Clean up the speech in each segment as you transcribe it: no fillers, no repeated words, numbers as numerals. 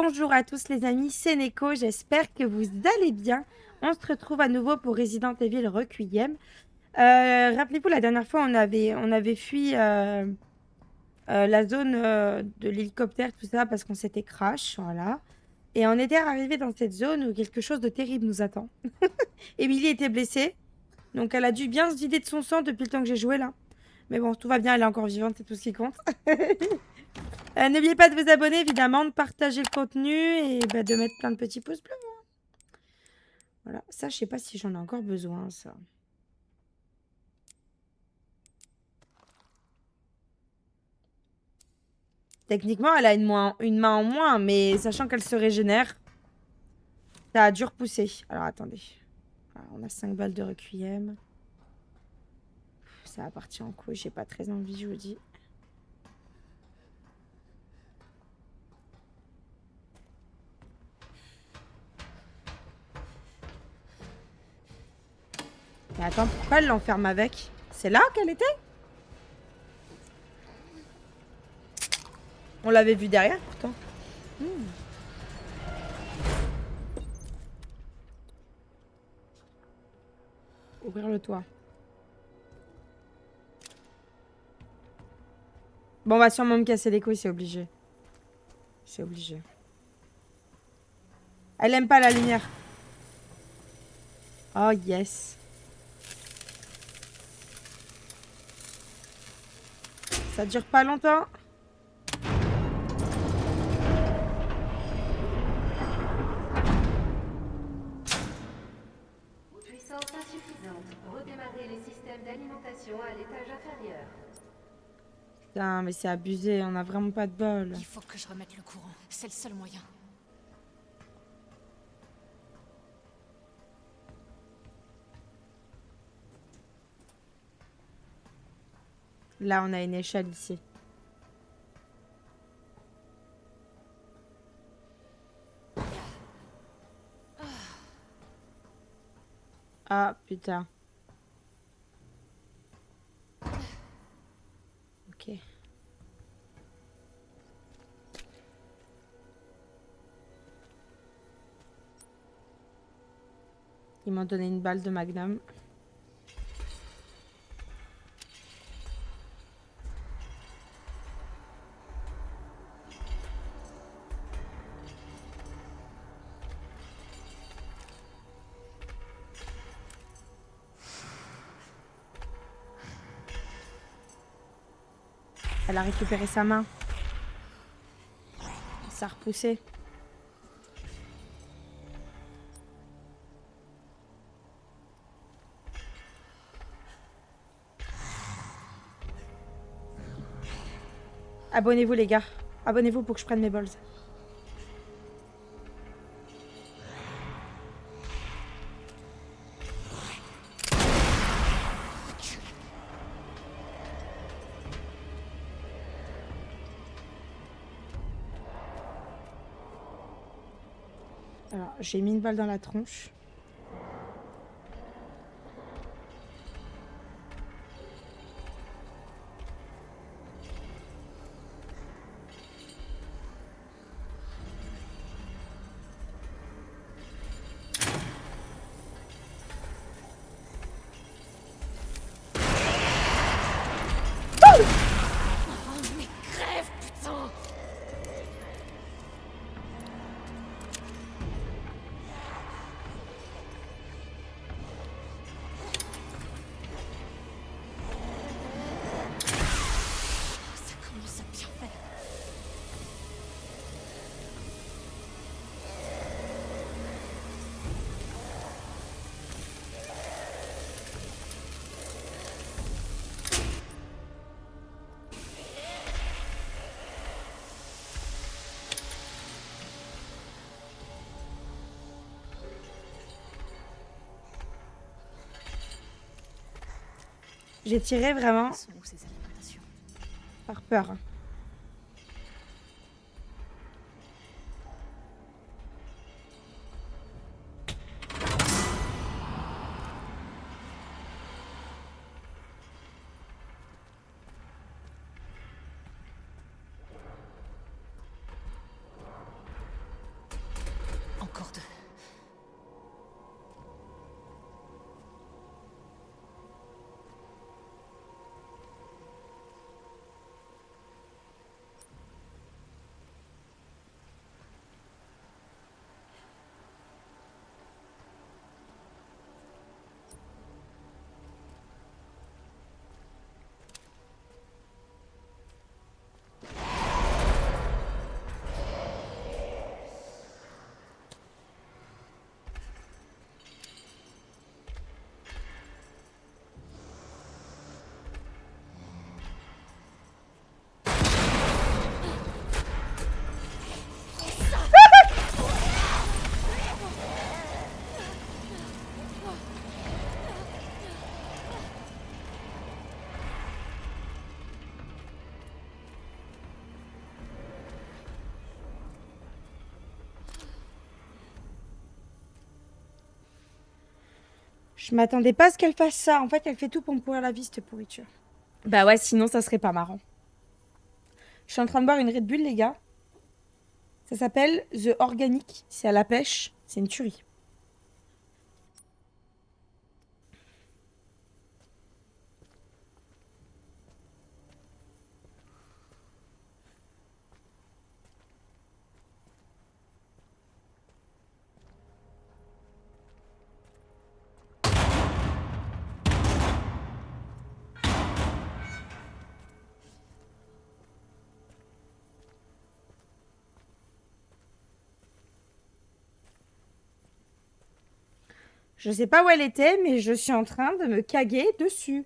Bonjour à tous les amis, c'est Neko, j'espère que vous allez bien. On se retrouve à nouveau pour Resident Evil Requiem. Rappelez-vous, la dernière fois, on avait fui la zone de l'hélicoptère, tout ça, parce qu'on s'était crash, voilà. Et on était arrivé dans cette zone où quelque chose de terrible nous attend. Emily était blessée, donc elle a dû bien se vider de son sang depuis le temps que j'ai joué là. Mais bon, tout va bien, elle est encore vivante, c'est tout ce qui compte. N'oubliez pas de vous abonner, évidemment, de partager le contenu et bah, de mettre plein de petits pouces bleus. Voilà, ça, je sais pas si j'en ai encore besoin, ça. Techniquement, elle a une main en moins, mais sachant qu'elle se régénère, ça a dû repousser. Alors, attendez. Voilà, on a 5 balles de requiem. Ça va partir en couille, j'ai pas très envie, je vous dis. Mais attends, pourquoi elle l'enferme avec? C'est là qu'elle était? On l'avait vu derrière, pourtant. Ouvrir le toit. Bon, on va sûrement me casser les couilles, c'est obligé. C'est obligé. Elle aime pas la lumière. Oh, yes. Ça dure pas longtemps. Puissance insuffisante. Redémarrer les systèmes d'alimentation à l'étage inférieur. Putain, mais c'est abusé, on a vraiment pas de bol. Il faut que je remette le courant. C'est le seul moyen. Là, on a une échelle ici. Ah, putain. Ok. Ils m'ont donné une balle de Magnum. Elle a récupéré sa main. Ça a repoussé. Abonnez-vous les gars. Abonnez-vous pour que je prenne mes balls. Alors, j'ai mis une balle dans la tronche. Oh, mais crève, putain! Ça commence à bien faire. J'ai tiré vraiment Elles sont où ces alimentations? par peur. Je m'attendais pas à ce qu'elle fasse ça. En fait, elle fait tout pour me pourrir la vie, cette pourriture. Bah ouais, sinon ça serait pas marrant. Je suis en train de boire une Red Bull, les gars. Ça s'appelle The Organic. C'est à la pêche. C'est une tuerie. Je sais pas où elle était, mais je suis en train de me caguer dessus.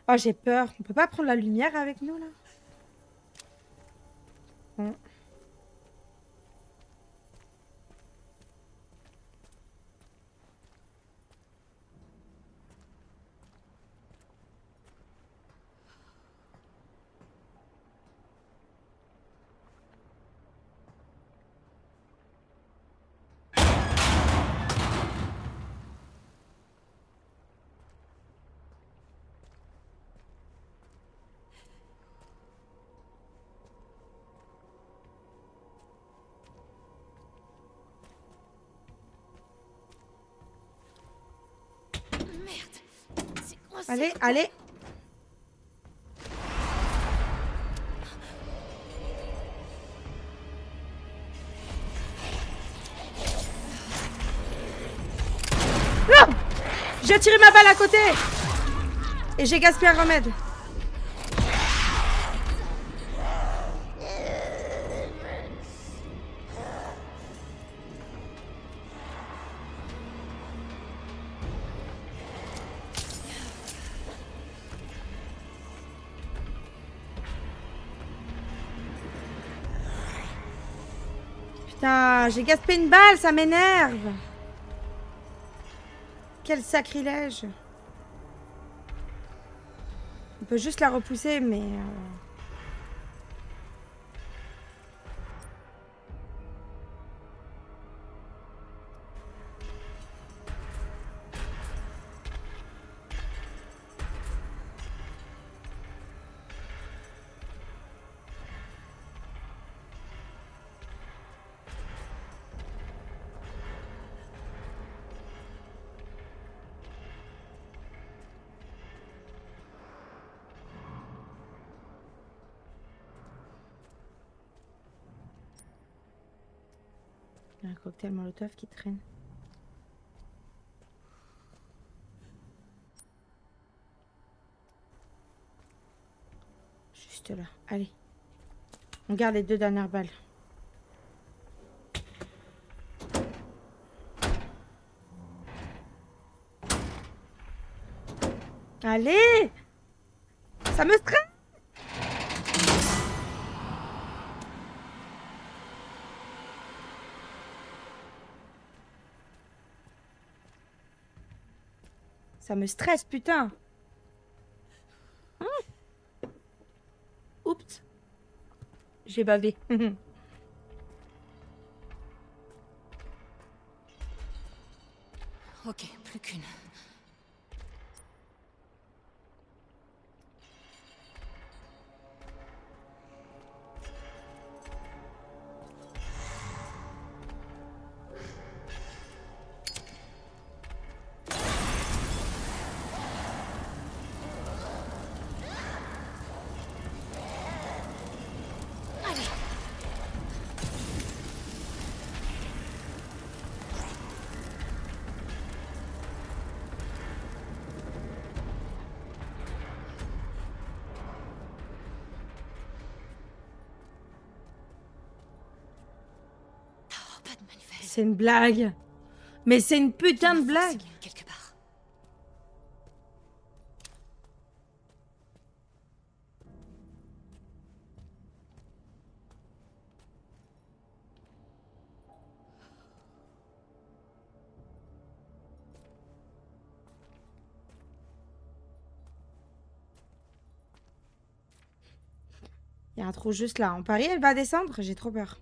Oh, j'ai peur. On peut pas prendre la lumière avec nous, là? Bon. Merde. C'est coincé. Allez, allez. Ah, j'ai tiré ma balle à côté. Et j'ai gaspillé un remède. Putain, j'ai gaspillé une balle, ça m'énerve. Quel sacrilège. On peut juste la repousser, mais... Il y a un cocktail Molotov qui traîne. Juste là. Allez. On garde les 2 dernières balles. Allez! Ça me stresse! Ça me stresse, putain! Oups! J'ai bavé. Ok, plus qu'une. C'est une blague. Mais c'est une putain de blague. Quelque part. Il y a un trou juste là. En Paris, elle va descendre. J'ai trop peur.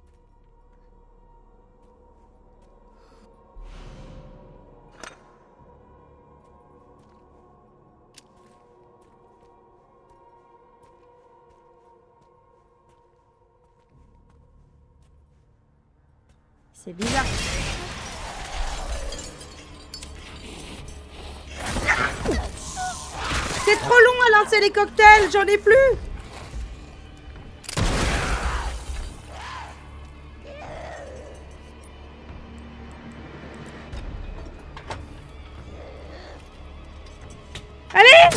C'est bizarre. C'est trop long à lancer les cocktails, j'en ai plus. Allez!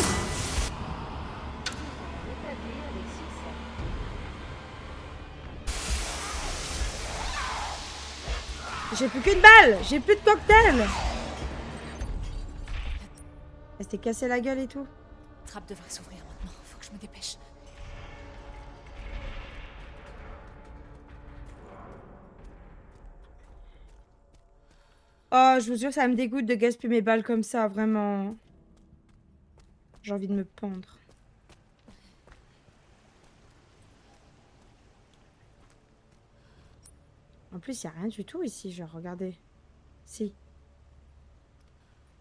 J'ai plus qu'une balle, j'ai plus de cocktail. Elle s'était cassée la gueule et tout. La trappe devrait s'ouvrir maintenant. Faut que je me dépêche. Oh, je vous jure, ça me dégoûte de gaspiller mes balles comme ça, vraiment. J'ai envie de me pendre. En plus, il n'y a rien du tout ici, genre, regardez. Si.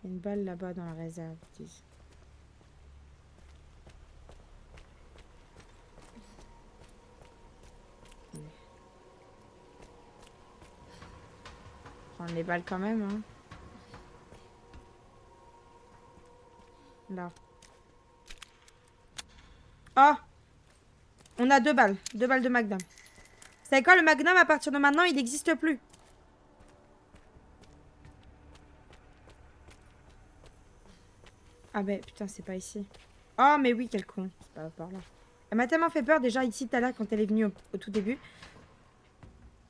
Il y a une balle là-bas dans la réserve, ils disent. Prendre les balles quand même, hein. Là. Oh! On a 2 balles. 2 balles de Magnum. Vous savez quoi, le Magnum, à partir de maintenant, il n'existe plus. Ah ben, putain, c'est pas ici. Oh, mais oui, quel con. C'est pas par là. Elle m'a tellement fait peur, déjà, ici, tout à l'heure, quand elle est venue au tout début.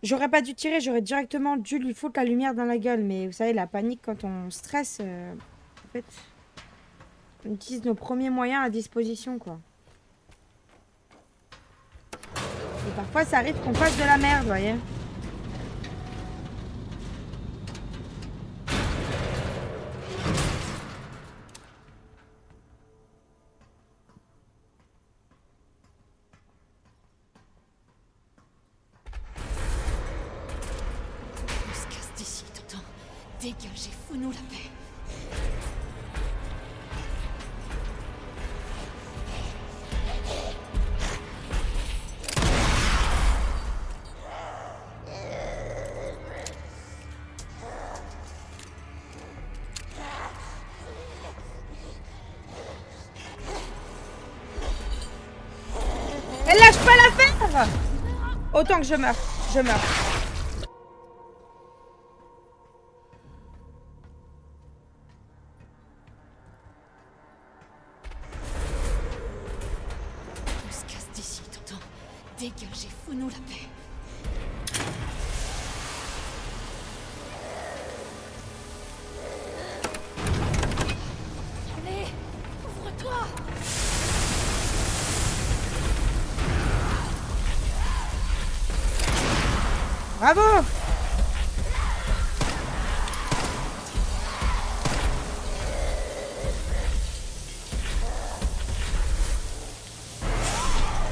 J'aurais pas dû tirer, j'aurais directement dû lui foutre la lumière dans la gueule. Mais vous savez, la panique, quand on stresse, en fait, on utilise nos premiers moyens à disposition, quoi. Et parfois, ça arrive qu'on fasse de la merde, vous voyez. On se casse d'ici, t'entends? Dégagez, fous-nous la paix. Elle lâche pas l'affaire! Autant que je meurs. Je meurs. On se casse d'ici, t'entends? Dégagez, fous-nous la paix. Allez, ouvre-toi! Bravo!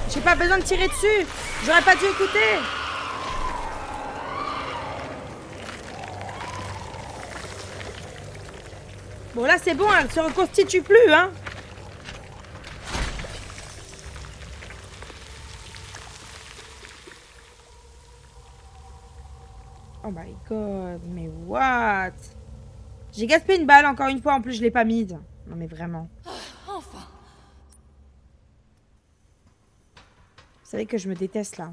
J'ai pas besoin de tirer dessus. J'aurais pas dû écouter. Bon, là, c'est bon, elle se reconstitue plus, hein. Oh my god, mais what? J'ai gaspillé une balle encore une fois, en plus je l'ai pas mise. Non mais vraiment. Enfin! Vous savez que je me déteste là.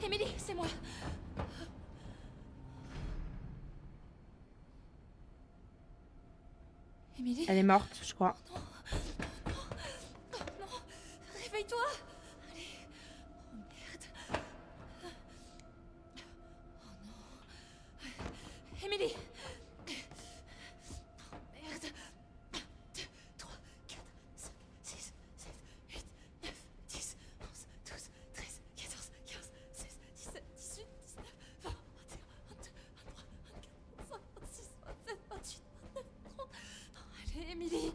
Émilie, c'est moi! Émilie? Elle est morte, je crois. Non! Réveille-toi! Allez! Oh merde! Oh non! Émilie! Oh merde! 2, 3, 4, 5, 6, 7, 8, 9, 10, 11, 12, 13, 14, 15, 16, 17, 18, 19, 20, 21, 22, 23, 24, 25, 26, 27, 28, 29, 30. Oh, allez, Émilie!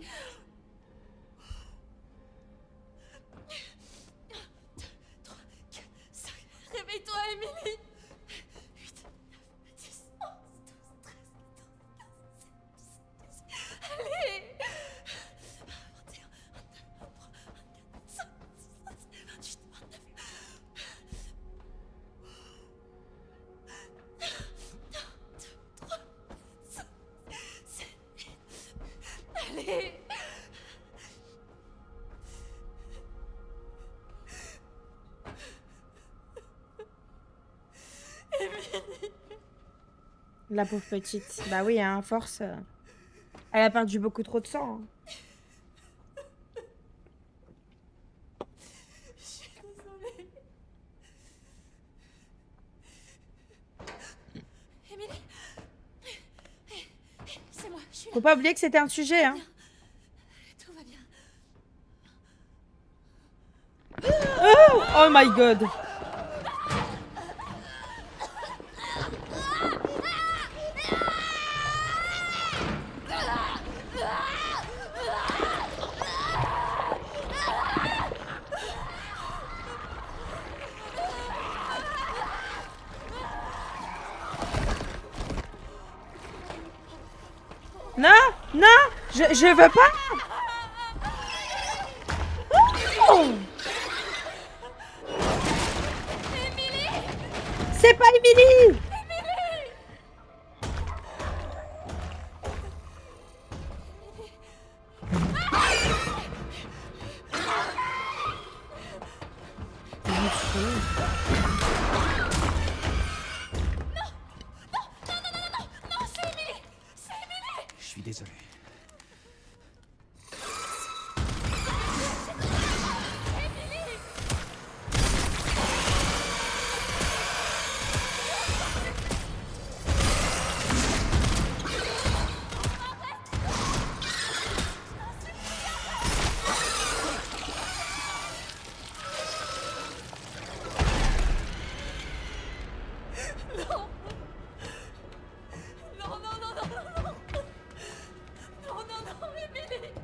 La pauvre petite. Bah oui, hein, à force, elle a perdu beaucoup trop de sang, hein. Je suis désolée. Émilie. C'est moi, je suis là. Faut pas oublier que c'était un sujet, hein. Tout va bien. Oh my god. Non, non, je veux pas. Oh, c'est pas Emily. Je suis désolé. Non, non, non, non, non, non. Non, non, non, Émilie.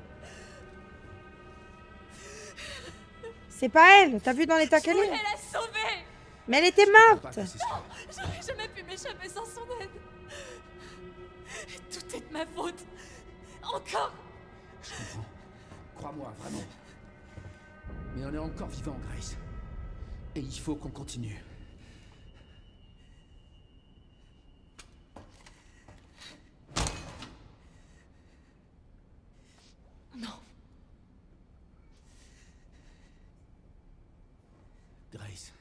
C'est pas elle. T'as vu dans l'état Je qu'elle voulais est. la sauver. Mais elle était Pas morte. que c'est ça. J'aurais jamais pu m'échapper sans son aide. Tout est de ma faute. Encore. Je comprends. Crois-moi, vraiment. Mais on est encore vivant, Grace. Et il faut qu'on continue. Non. Grace.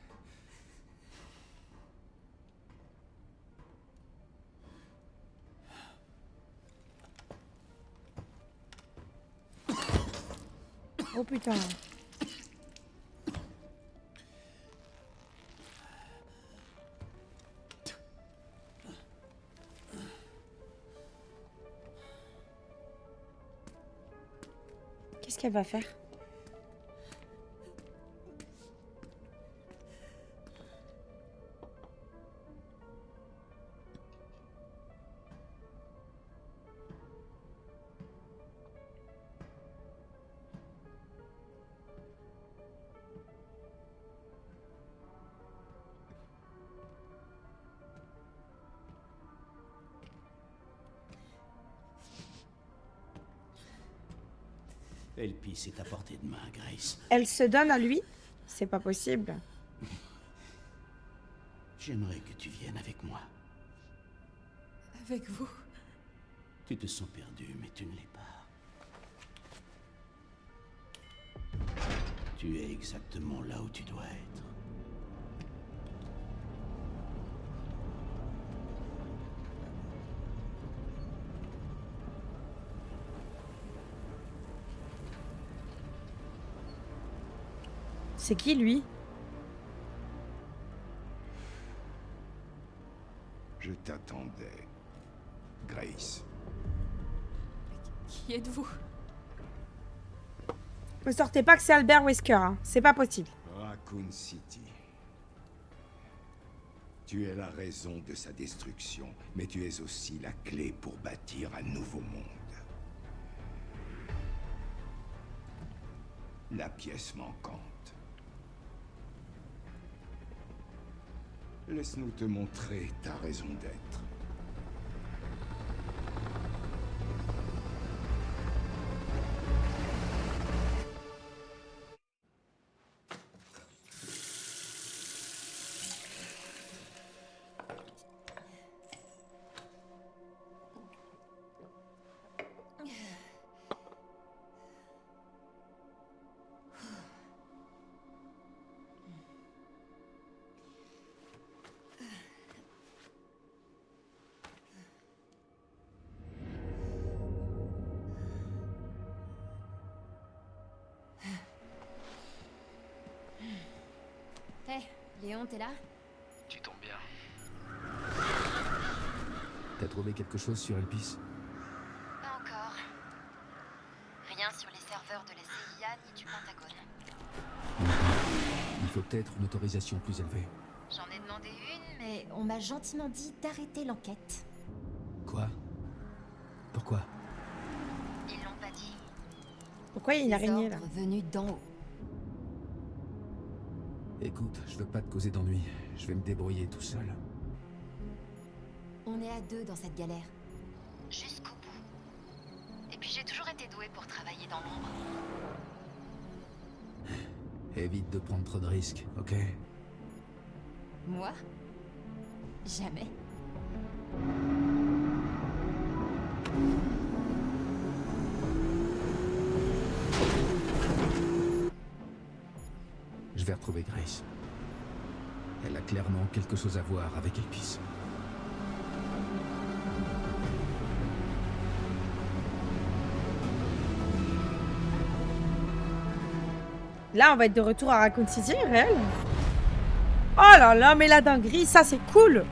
Oh putain. Qu'est-ce qu'elle va faire? Elpis est à portée de main, Grace. Elle se donne à lui? C'est pas possible. J'aimerais que tu viennes avec moi. Avec vous. Tu te sens perdu, mais tu ne l'es pas. Tu es exactement là où tu dois être. C'est qui lui? Je t'attendais, Grace. Qui êtes-vous? Ne sortez pas que c'est Albert Wesker, hein. C'est pas possible. Raccoon City. Tu es la raison de sa destruction, mais tu es aussi la clé pour bâtir un nouveau monde. La pièce manquante. Laisse-nous te montrer ta raison d'être. Léon, t'es là? Tu tombes bien. T'as trouvé quelque chose sur Elpis? Pas encore. Rien sur les serveurs de la CIA ni du Pentagone. Il faut peut-être une autorisation plus élevée. J'en ai demandé une, mais on m'a gentiment dit d'arrêter l'enquête. Quoi? Pourquoi? Ils l'ont pas dit. Pourquoi il y a une araignée là? Ordre venu d'en haut. Écoute, je veux pas te causer d'ennui. Je vais me débrouiller tout seul. On est à 2 dans cette galère. Jusqu'au bout. Et puis j'ai toujours été douée pour travailler dans l'ombre. Évite de prendre trop de risques, ok? Moi? Jamais. Je vais retrouver Grace. Elle a clairement quelque chose à voir avec Elpis. Là, on va être de retour à Raccoon City, réel. Oh là là, mais la dinguerie, ça c'est cool.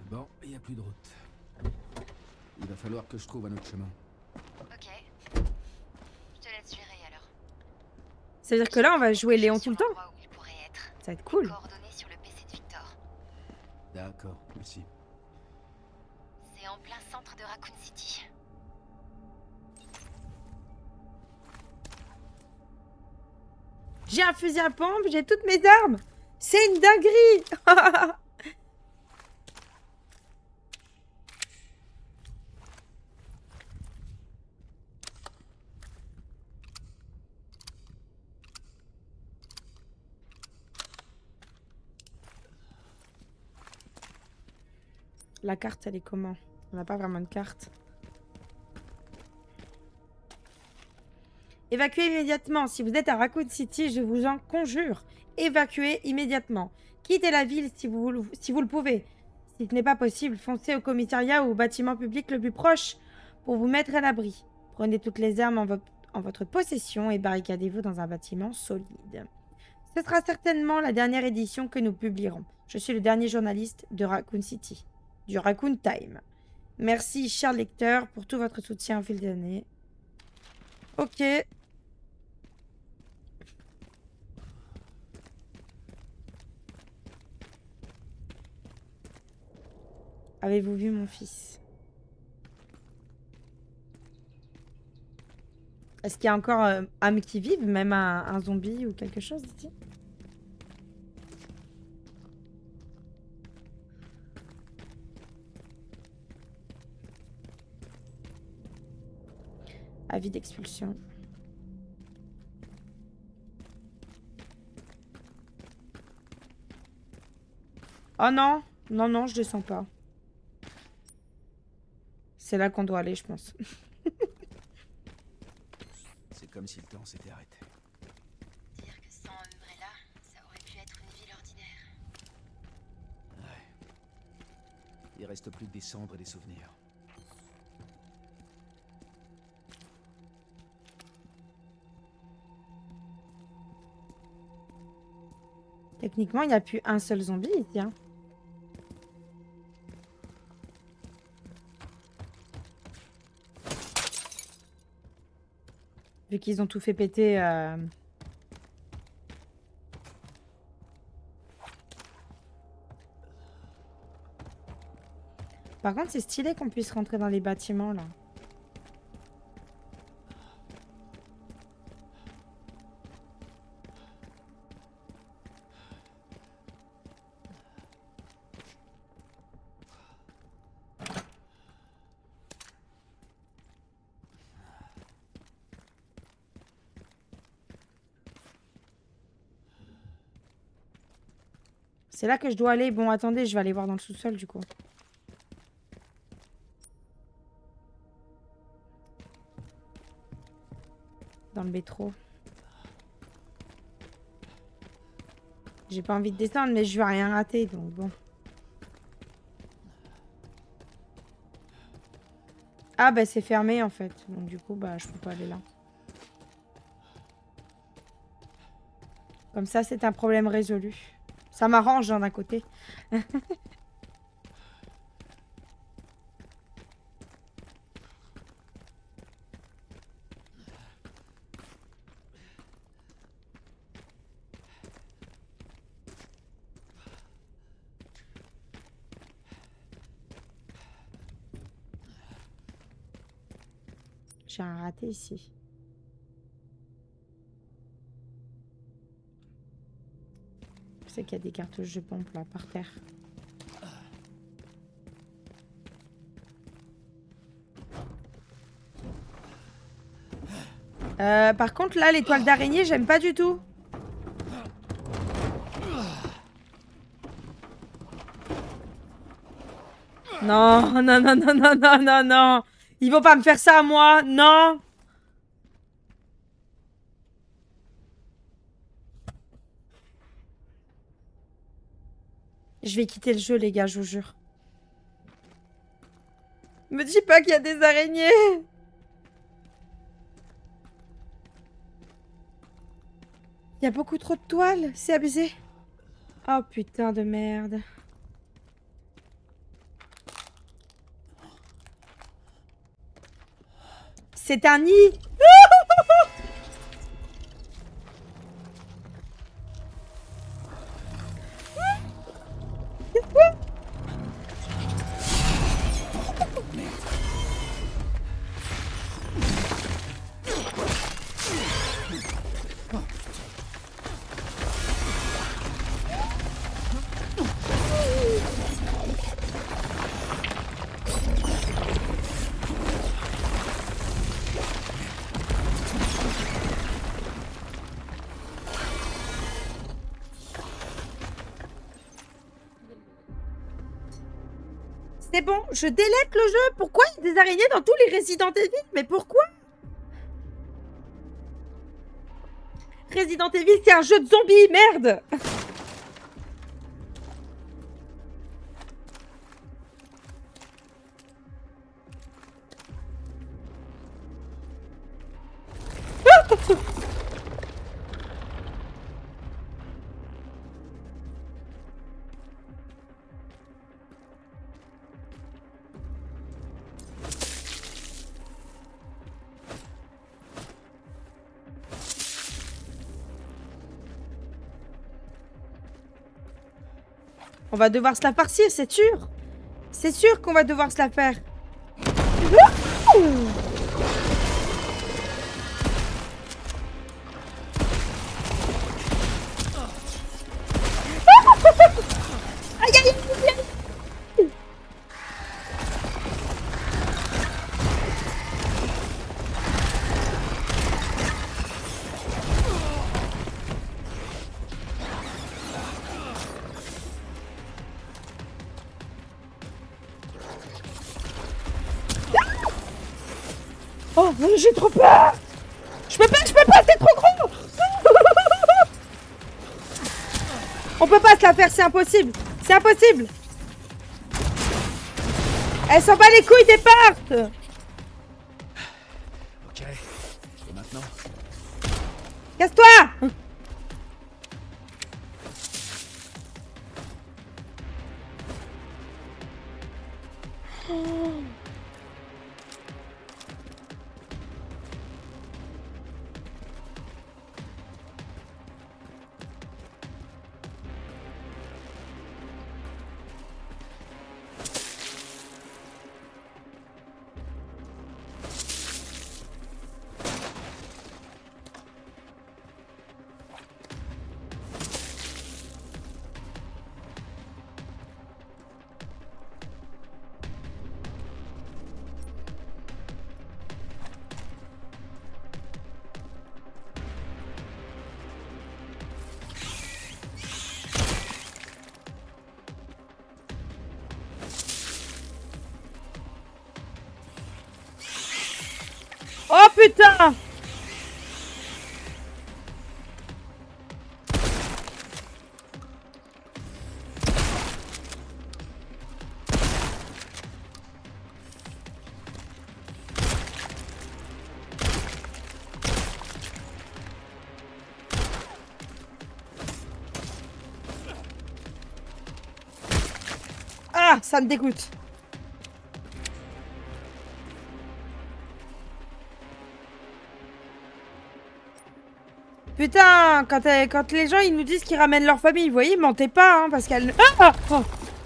Bon, il n'y a plus de route. Il va falloir que je trouve un autre chemin. Ok. Je te laisse gérer alors. Ça veut dire que là, on va jouer Léon tout Sur le temps. l'endroit où il pourrait être. Ça va être cool. Coordonnées sur le PC de Victor. D'accord, merci. C'est en plein centre de Raccoon City. J'ai un fusil à pompe, j'ai toutes mes armes. C'est une dinguerie. La carte, elle est comment? On n'a pas vraiment de carte. Évacuez immédiatement. Si vous êtes à Raccoon City, je vous en conjure. Évacuez immédiatement. Quittez la ville si vous le pouvez. Si ce n'est pas possible, foncez au commissariat ou au bâtiment public le plus proche pour vous mettre à l'abri. Prenez toutes les armes en votre possession et barricadez-vous dans un bâtiment solide. Ce sera certainement la dernière édition que nous publierons. Je suis le dernier journaliste de Raccoon City, du Raccoon Time. Merci, cher lecteur, pour tout votre soutien au fil des années. Ok. Avez-vous vu mon fils? Est-ce qu'il y a encore âmes qui vivent, même un zombie ou quelque chose ici? Avis d'expulsion. Oh non, non, non, je descends pas. C'est là qu'on doit aller, je pense. C'est comme si le temps s'était arrêté. Dire que sans Umbrella, ça aurait pu être une ville ordinaire. Ouais. Il reste plus que des cendres et des souvenirs. Techniquement, il n'y a plus un seul zombie ici. Hein. Vu qu'ils ont tout fait péter. Par contre, c'est stylé qu'on puisse rentrer dans les bâtiments là. C'est là que je dois aller. Bon, attendez, je vais aller voir dans le sous-sol du coup. dans le métro. J'ai pas envie de descendre, mais je vais rien rater, donc bon. Ah bah c'est fermé en fait, donc du coup bah je peux pas aller là. Comme ça c'est un problème résolu. Ça m'arrange hein, d'un côté. J'ai un raté ici. Je sais qu'il y a des cartouches de pompe là par terre. Par contre là les toiles d'araignée j'aime pas du tout. Non, non, non, non, non, non, non, non. Ils vont pas me faire ça à moi, non. Je vais quitter le jeu, les gars, je vous jure. Me dis pas qu'il y a des araignées. Il y a beaucoup trop de toiles, c'est abusé. Oh putain de merde. C'est un nid. C'est bon, je délète le jeu. Pourquoi il y a des araignées dans tous les Resident Evil? Mais pourquoi? Resident Evil, c'est un jeu de zombies, merde. On va devoir se la farcir, c'est sûr. C'est sûr qu'on va devoir se la faire. Aïe, aïe, aïe. Oh, j'ai trop peur. Je peux pas, c'est trop gros. On peut pas se la faire, c'est impossible. C'est impossible. Elle s'en bat les couilles des parts. Ok. Et maintenant? Casse-toi. Oh putain! Ah, ça me dégoûte. Putain, quand les gens ils nous disent qu'ils ramènent leur famille, vous voyez, mentez pas, hein, parce qu'elle... Ah oh,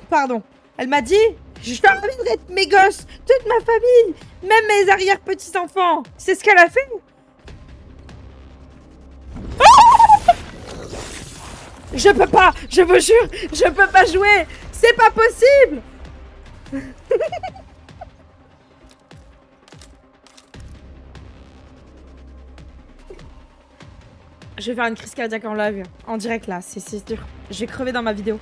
pardon. Elle m'a dit, je ramènerai mes gosses, toute ma famille, même mes arrière-petits-enfants. C'est ce qu'elle a fait. Ah, je peux pas, je vous jure, je peux pas jouer. C'est pas possible. Je vais faire une crise cardiaque en live, en direct là, c'est sûr. Je vais crever dans ma vidéo.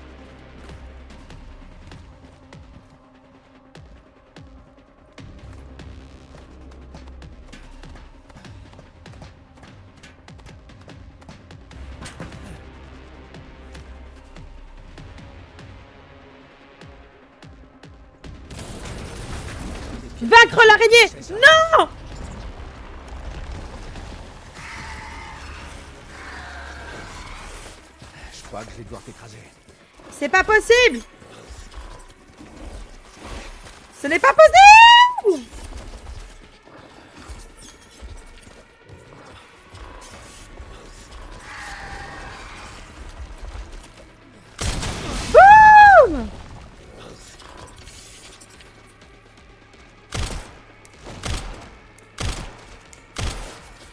Vaincre l'araignée! Non! Je crois que je vais devoir t'écraser. C'est pas possible! Ce n'est pas possible! Boum!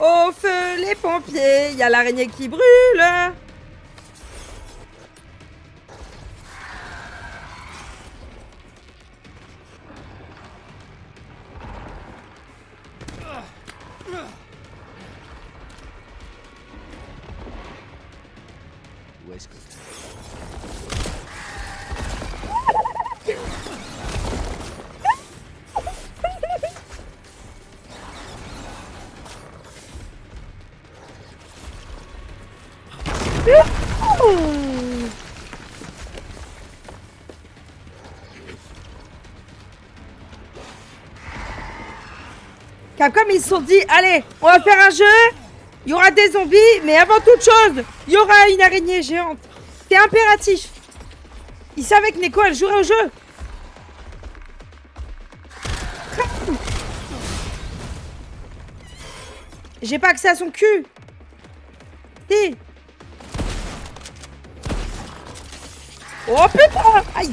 Au feu les pompiers, il y a l'araignée qui brûle. Où est-ce que... Capcom, ils se sont dit, allez, on va faire un jeu. Il y aura des zombies, mais avant toute chose, il y aura une araignée géante. C'est impératif. Ils savaient que Neko, elle jouerait au jeu. J'ai pas accès à son cul. Si. Oh putain! Aïe!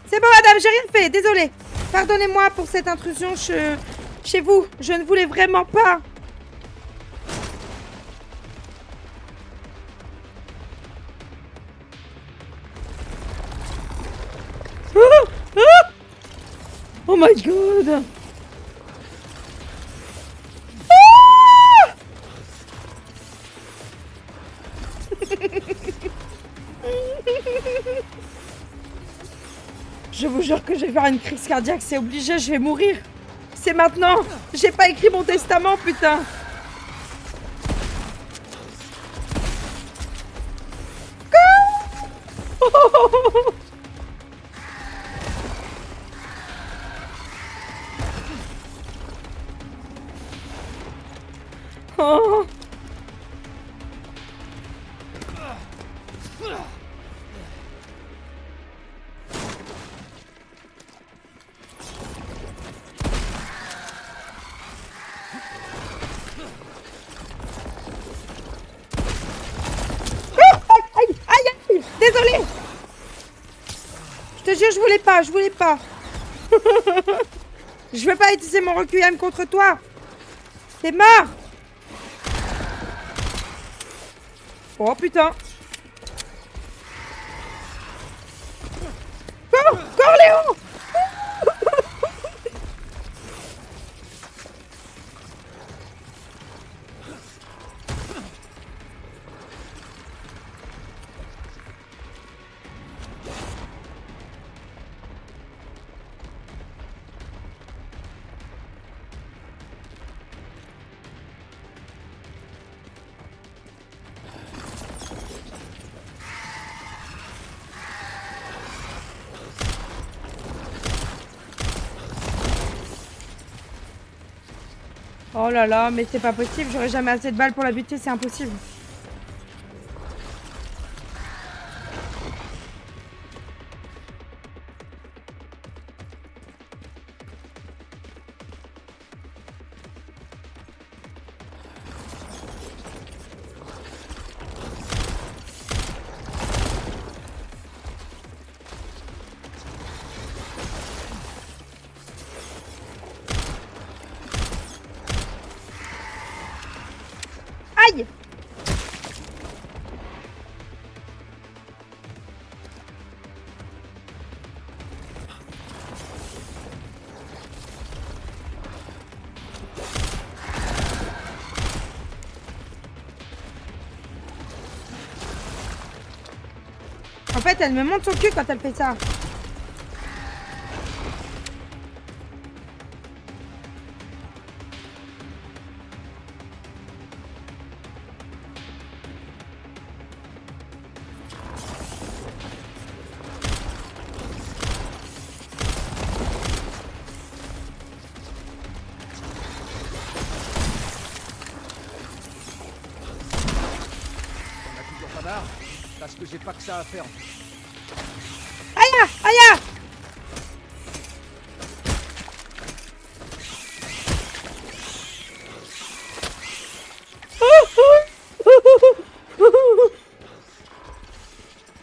C'est bon madame, j'ai rien fait, désolée. Pardonnez-moi pour cette intrusion chez vous. Je ne voulais vraiment pas. Oh, oh, oh my god! Ah! Je vous jure que je vais faire une crise cardiaque, c'est obligé, je vais mourir. C'est maintenant. J'ai pas écrit mon testament, putain. Oh. Désolée. Je te jure, je voulais pas, je voulais pas. Je veux pas utiliser mon requiem contre toi. T'es mort. Oh putain. Corléon. Oh là là, mais c'est pas possible, j'aurais jamais assez de balles pour la buter, c'est impossible. En fait, elle me monte son cul quand elle fait ça. On a toujours pas marre, parce que j'ai pas que ça à faire. Aïe, aïe.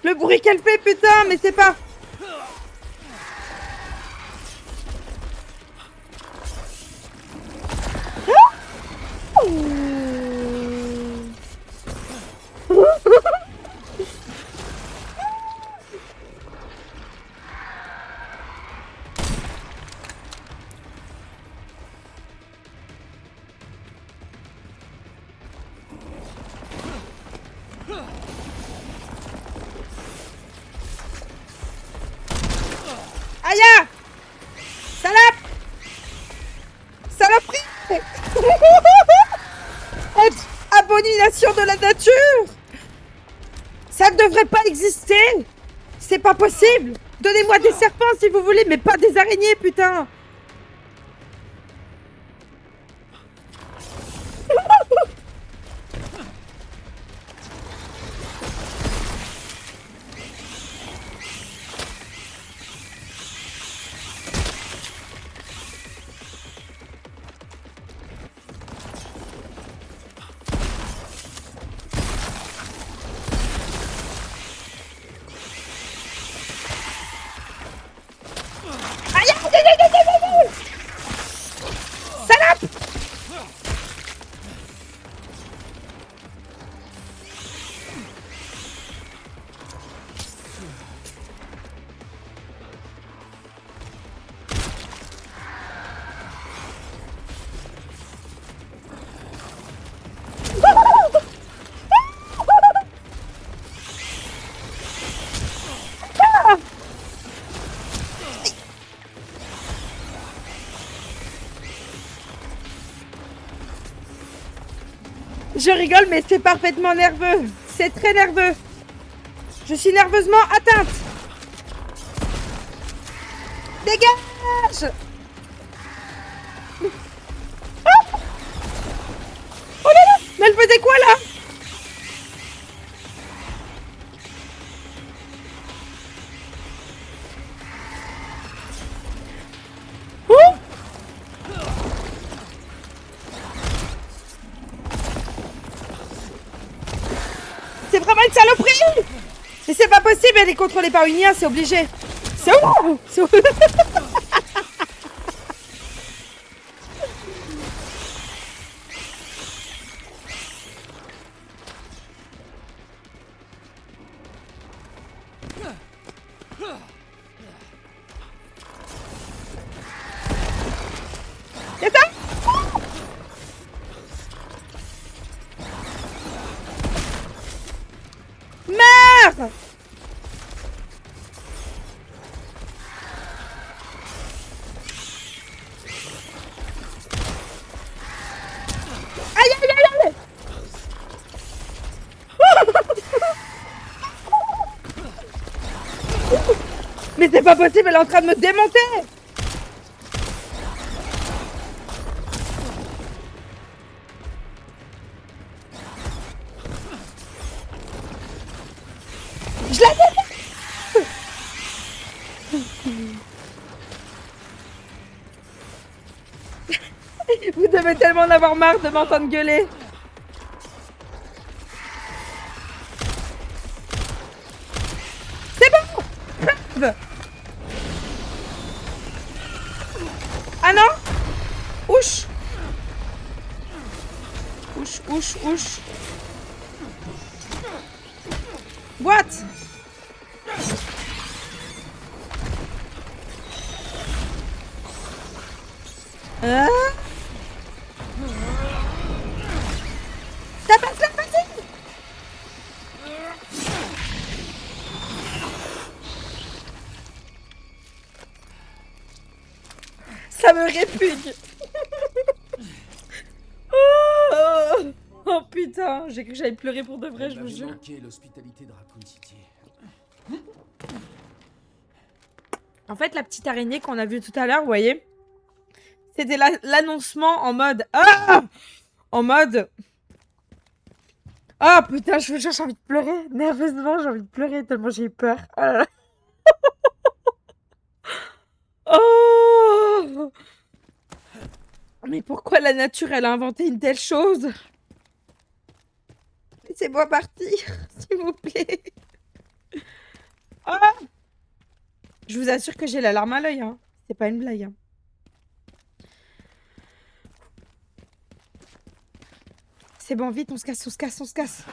Le bruit qu'elle fait, putain, mais c'est pas... Aïe! Salope! Saloperie! Être abomination de la nature! Ça ne devrait pas exister! C'est pas possible! Donnez-moi des serpents si vous voulez, mais pas des araignées, putain! Aïe, aïe, aïe, aïe, aïe, aïe. Salope! Je rigole, mais c'est parfaitement nerveux. C'est très nerveux. Je suis nerveusement atteinte. Dégage! Oh, oh là là! Mais elle faisait quoi là? Oh! C'est vraiment une saloperie! Mais c'est pas possible, elle est contrôlée par une IA, c'est obligé. C'est où? C'est où? C'est ça? Merde! Aïe aïe aïe aïe! Mais c'est pas possible, elle est en train de me démonter! Je la déteste! Vous devez tellement en avoir marre de m'entendre gueuler. C'est bon! Crève! Ah non? Ouch! Ouch, ouch, ouch. What? Hein? T'as pas de la facile? Ça me répugne. Oh, oh putain, j'ai cru que j'allais pleurer pour de vrai, je vous jure. Manqué l'hospitalité de Raccoon City. En fait, la petite araignée qu'on a vue tout à l'heure, vous voyez, c'était l'annoncement en mode... Ah, en mode... Ah putain, je vous jure, j'ai envie de pleurer. Nerveusement, j'ai envie de pleurer tellement j'ai eu peur. Oh là là. Oh, mais pourquoi la nature, elle a inventé une telle chose? Laissez-moi partir, s'il vous plaît. Ah, je vous assure que j'ai la larme à l'œil, hein. C'est pas une blague, hein. C'est bon, vite, on se casse, on se casse, on se casse.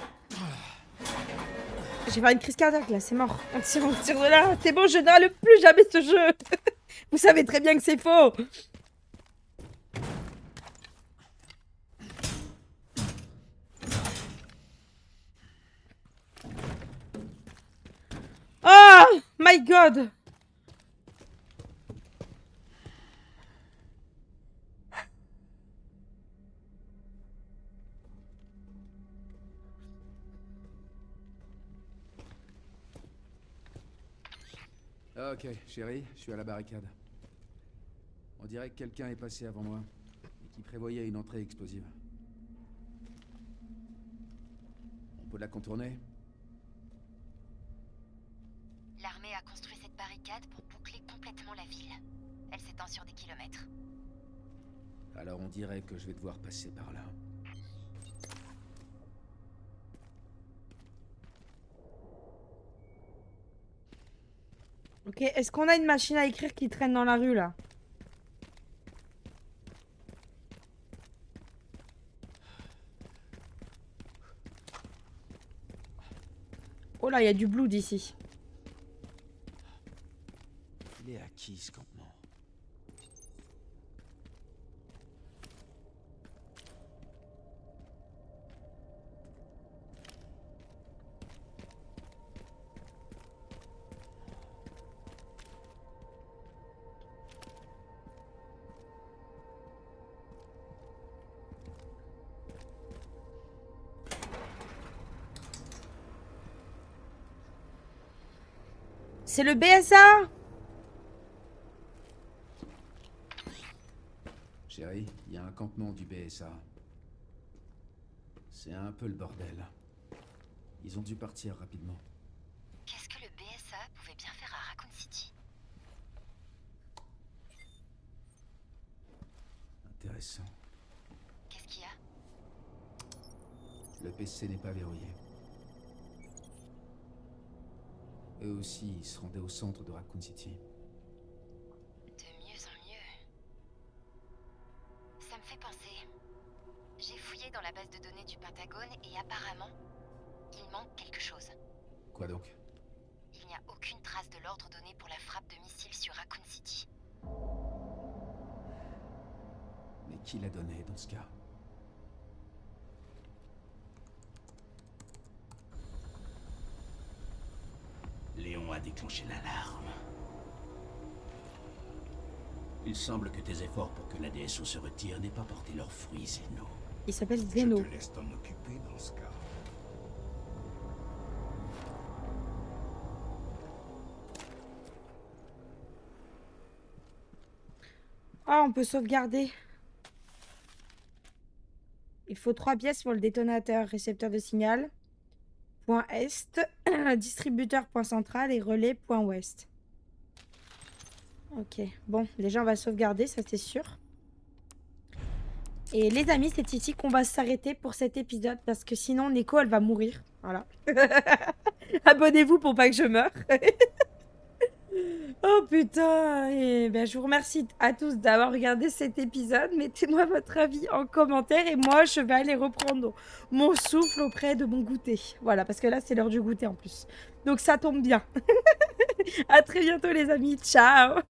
Je vais faire une crise cardiaque, là, c'est mort. On tire de là. C'est bon, je ne râle plus jamais ce jeu. Vous savez très bien que c'est faux. Oh my god. Ok, chérie, je suis à la barricade. On dirait que quelqu'un est passé avant moi et qui prévoyait une entrée explosive. On peut la contourner? L'armée a construit cette barricade pour boucler complètement la ville. Elle s'étend sur des kilomètres. Alors on dirait que je vais devoir passer par là. Ok, est-ce qu'on a une machine à écrire qui traîne dans la rue, là? Oh là, il y a du blood ici. Il est à qui ce campement? C'est le BSA? Chérie, il y a un campement du BSA. C'est un peu le bordel. Ils ont dû partir rapidement. Qu'est-ce que le BSA pouvait bien faire à Raccoon City? Intéressant. Qu'est-ce qu'il y a? Le PC n'est pas verrouillé. Eux aussi, ils se rendaient au centre de Raccoon City. De mieux en mieux. Ça me fait penser. J'ai fouillé dans la base de données du Pentagone et apparemment, il manque quelque chose. Quoi donc? Il n'y a aucune trace de l'ordre donné pour la frappe de missiles sur Raccoon City. Mais qui l'a donné dans ce cas? Léon a déclenché l'alarme. Il semble que tes efforts pour que la DSO se retire n'aient pas porté leurs fruits, Zeno. Il s'appelle Je Zeno. te laisse t'en occuper dans ce cas. Ah, on peut sauvegarder. Il faut 3 pièces pour le détonateur, récepteur de signal. Point Est, distributeur point central et relais point Ouest. Ok, bon, déjà on va sauvegarder, ça c'est sûr. Et les amis, c'est ici qu'on va s'arrêter pour cet épisode parce que sinon Neko elle va mourir. Voilà. Abonnez-vous pour pas que je meure. Oh putain. Et ben, je vous remercie à tous d'avoir regardé cet épisode. Mettez-moi votre avis en commentaire et moi je vais aller reprendre mon souffle auprès de mon goûter. Voilà, parce que là c'est l'heure du goûter en plus. Donc ça tombe bien. À très bientôt les amis. Ciao.